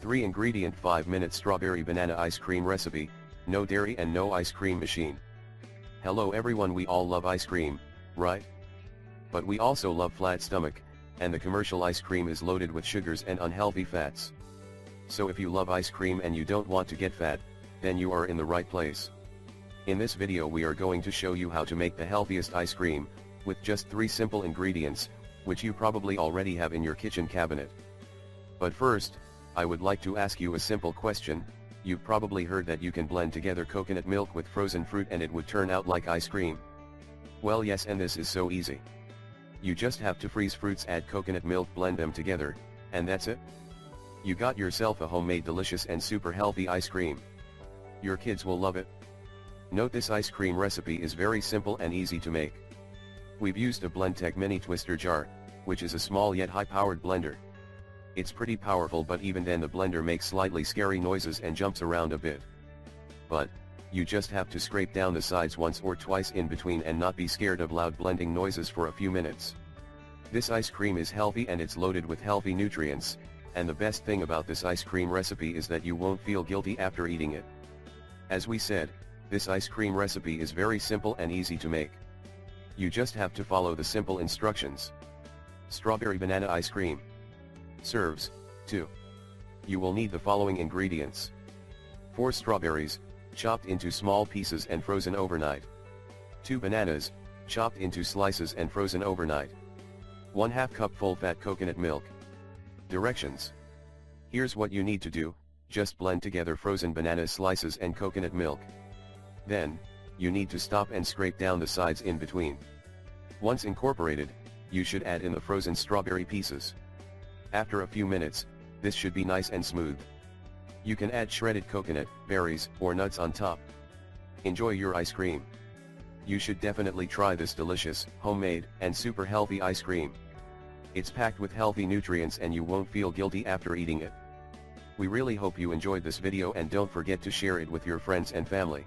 Three ingredient 5-minute strawberry banana ice cream recipe, no dairy and no ice cream machine. Hello everyone, we all love ice cream, right? But we also love flat stomach, and the commercial ice cream is loaded with sugars and unhealthy fats. So if you love ice cream and you don't want to get fat, then you are in the right place. In this video we are going to show you how to make the healthiest ice cream, with just 3 simple ingredients, which you probably already have in your kitchen cabinet. But first, I would like to ask you a simple question. You've probably heard that you can blend together coconut milk with frozen fruit and it would turn out like ice cream. Well yes, and this is so easy. You just have to freeze fruits, add coconut milk, blend them together, and that's it. You got yourself a homemade delicious and super healthy ice cream. Your kids will love it. Note, this ice cream recipe is very simple and easy to make. We've used a Blendtec mini twister jar, which is a small yet high-powered blender. It's pretty powerful, but even then the blender makes slightly scary noises and jumps around a bit. But, you just have to scrape down the sides once or twice in between and not be scared of loud blending noises for a few minutes. This ice cream is healthy and it's loaded with healthy nutrients, and the best thing about this ice cream recipe is that you won't feel guilty after eating it. As we said, this ice cream recipe is very simple and easy to make. You just have to follow the simple instructions. Strawberry banana ice cream. Serves, 2. You will need the following ingredients. 4 strawberries, chopped into small pieces and frozen overnight. 2 bananas, chopped into slices and frozen overnight. 1/2 cup full fat coconut milk. Directions. Here's what you need to do: just blend together frozen banana slices and coconut milk. Then, you need to stop and scrape down the sides in between. Once incorporated, you should add in the frozen strawberry pieces. After a few minutes, this should be nice and smooth. You can add shredded coconut, berries, or nuts on top. Enjoy your ice cream. You should definitely try this delicious, homemade, and super healthy ice cream. It's packed with healthy nutrients and you won't feel guilty after eating it. We really hope you enjoyed this video and don't forget to share it with your friends and family.